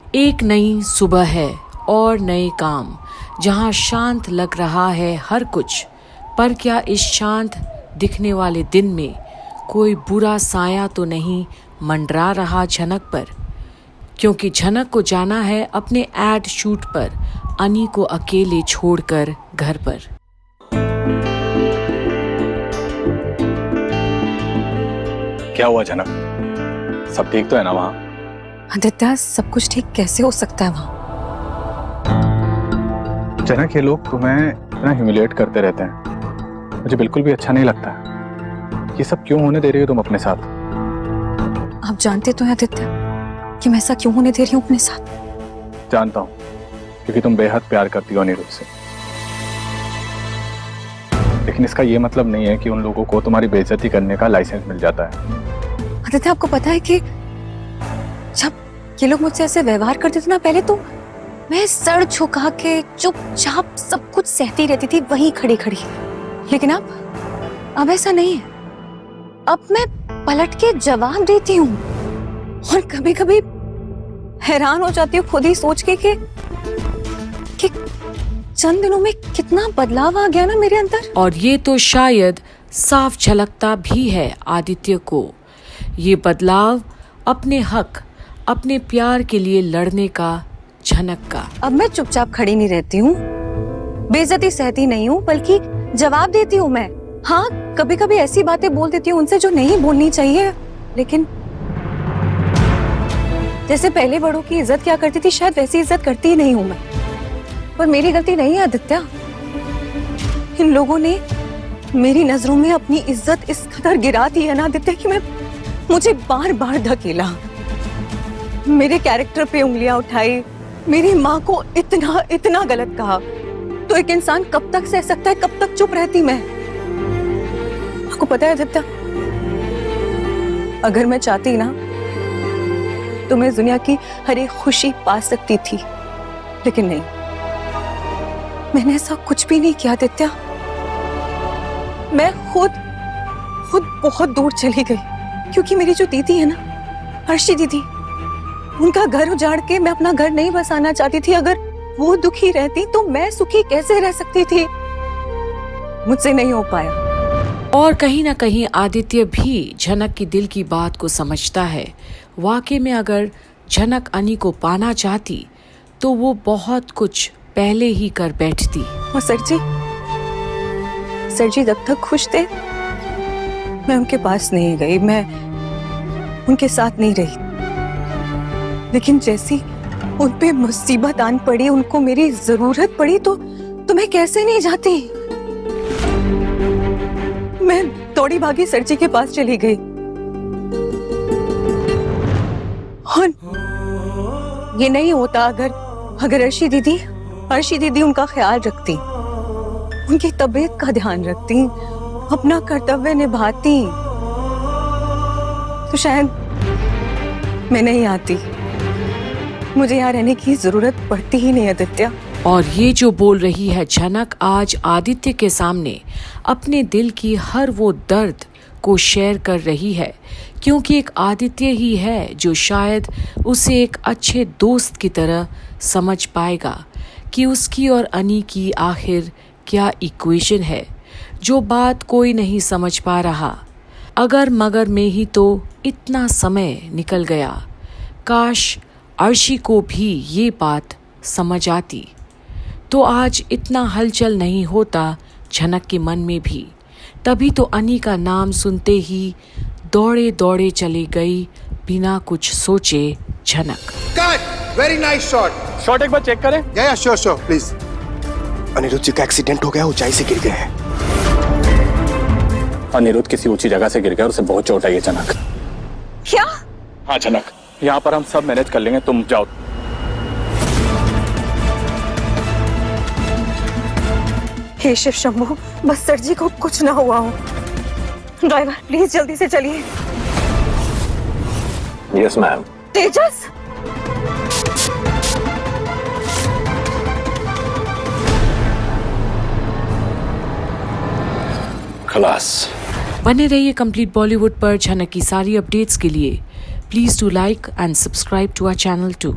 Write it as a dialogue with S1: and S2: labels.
S1: एक नई सुबह है और नए काम, जहां शांत लग रहा है हर कुछ। पर क्या इस शांत दिखने वाले दिन में कोई बुरा साया तो नहीं मंडरा रहा झनक पर? क्योंकि झनक को जाना है अपने एड शूट पर, अनी को अकेले छोड़कर घर पर।
S2: क्या हुआ झनक? सब ठीक तो है ना वहाँ?
S3: आदित्य, सब कुछ ठीक कैसे हो सकता है वहाँ?
S2: झनक, ये लोग तुम्हें इतना ह्यूमिलिएट करते रहते हैं, मुझे बिल्कुल भी अच्छा नहीं लगता। ये सब क्यों होने दे रही हो तुम अपने साथ?
S3: आप जानते तो हैं आदित्य कि मैं ऐसा क्यों होने दे रही हूँ अपने साथ।
S2: जानता हूँ, क्योंकि तुम बेहद प्यार करती हो अनिरुद्ध से। लेकिन इसका ये मतलब नहीं है कि उन लोगों को तुम्हारी बेइज्जती करने का लाइसेंस मिल जाता है।
S3: आदित्य, आपको पता है कि जब ये लोग मुझसे ऐसे व्यवहार करते थे ना, पहले तो मैं सर झुका के चुपचाप सब कुछ सहती रहती थी वहीं खड़ी खड़ी। लेकिन अब ऐसा नहीं है। अब मैं पलट के जवाब देती हूँ और कभी कभी हैरान हो जाती हूँ खुद ही सोच के कि चंद दिनों में कितना बदलाव आ गया ना मेरे अंदर।
S1: और ये तो शायद साफ झलकता भी है आदित्य को। ये बदलाव अपने हक, अपने प्यार के लिए लड़ने का झनक का।
S3: अब मैं चुपचाप खड़ी नहीं रहती हूँ, बेइज्जती सहती नहीं हूँ, बल्कि जवाब देती हूँ मैं। हाँ, कभी कभी ऐसी बातें बोल देती हूँ उनसे जो नहीं बोलनी चाहिए, लेकिन जैसे पहले बड़ों की इज्जत क्या करती थी, शायद वैसी इज्जत करती ही नहीं हूँ मैं। पर मेरी गलती नहीं है आदित्य। इन लोगों ने मेरी नजरों में अपनी इज्जत इस कदर गिरा दी है ना आदित्य कि मुझे बार बार धकेला, मेरे कैरेक्टर पे उंगलियां उठाई, मेरी माँ को इतना इतना गलत कहा। तो एक इंसान कब तक सह सकता है, कब तक चुप रहती मैं? आपको पता है आदित्य, अगर मैं चाहती ना तो मैं दुनिया की हर एक खुशी पा सकती थी, लेकिन नहीं, मैंने ऐसा कुछ भी नहीं किया आदित्य। मैं खुद बहुत दूर चली गई, क्योंकि मेरी जो दीदी है ना, अर्शी दीदी, उनका घर उजाड़ के मैं अपना घर नहीं बसाना चाहती थी। अगर वो दुखी रहती तो मैं सुखी कैसे रह सकती थी? मुझसे नहीं हो पाया।
S1: और कहीं ना कहीं आदित्य भी झनक की दिल की बात को समझता है। वाकई में अगर झनक अनी को पाना चाहती तो वो बहुत कुछ पहले ही कर बैठती।
S3: और सर जी जब तक खुश थे मैं उनके पास नहीं गई, मैं उनके साथ नहीं रही। लेकिन जैसी उन पे मुसीबत आन पड़ी, उनको मेरी जरूरत पड़ी, तो मैं कैसे नहीं जाती? मैं दौड़ी भागी सर जी के पास चली गई। और ये नहीं होता अगर अर्शी दीदी उनका ख्याल रखती, उनकी तबीयत का ध्यान रखती, अपना कर्तव्य निभाती, तो शायद मैं नहीं आती। मुझे यहाँ रहने की जरूरत पड़ती ही नहीं आदित्य।
S1: और ये जो बोल रही है झनक आज आदित्य के सामने अपने दिल की हर वो दर्द को शेयर कर रही है, क्योंकि एक आदित्य ही है जो शायद उसे एक अच्छे दोस्त की तरह समझ पाएगा कि उसकी और अनी की आखिर क्या इक्वेशन है, जो बात कोई नहीं समझ पा रहा। अगर मगर में ही तो इतना समय निकल गया, काश अर्शी को भी ये बात समझ आती तो आज इतना हलचल नहीं होता झनक के मन में भी। तभी तो अनी का नाम सुनते ही दौड़े दौड़े चली गई बिना कुछ सोचे झनक।
S4: Cut! Very nice shot.
S2: Shot एक बार चेक करें।
S4: या श्योर प्लीज।
S5: अनिरुद्ध जी का एक्सीडेंट हो गया, ऊंचाई से गिर गए हैं।
S2: अनिरुद्ध किसी ऊंची जगह से गिर गया और उसे बहुत चोट आई है झनक।
S3: क्या?
S2: हाँ झनक, यहाँ पर हम सब मैनेज कर लेंगे, तुम जाओ।
S3: हे शिव शंभू, बस सर जी को कुछ ना हुआ हो। ड्राइवर प्लीज जल्दी से चलिए।
S2: Yes ma'am.
S3: तेजस,
S2: खलास।
S1: बने रहिए कंप्लीट बॉलीवुड पर झनक की सारी अपडेट्स के लिए। Please do like and subscribe to our channel to.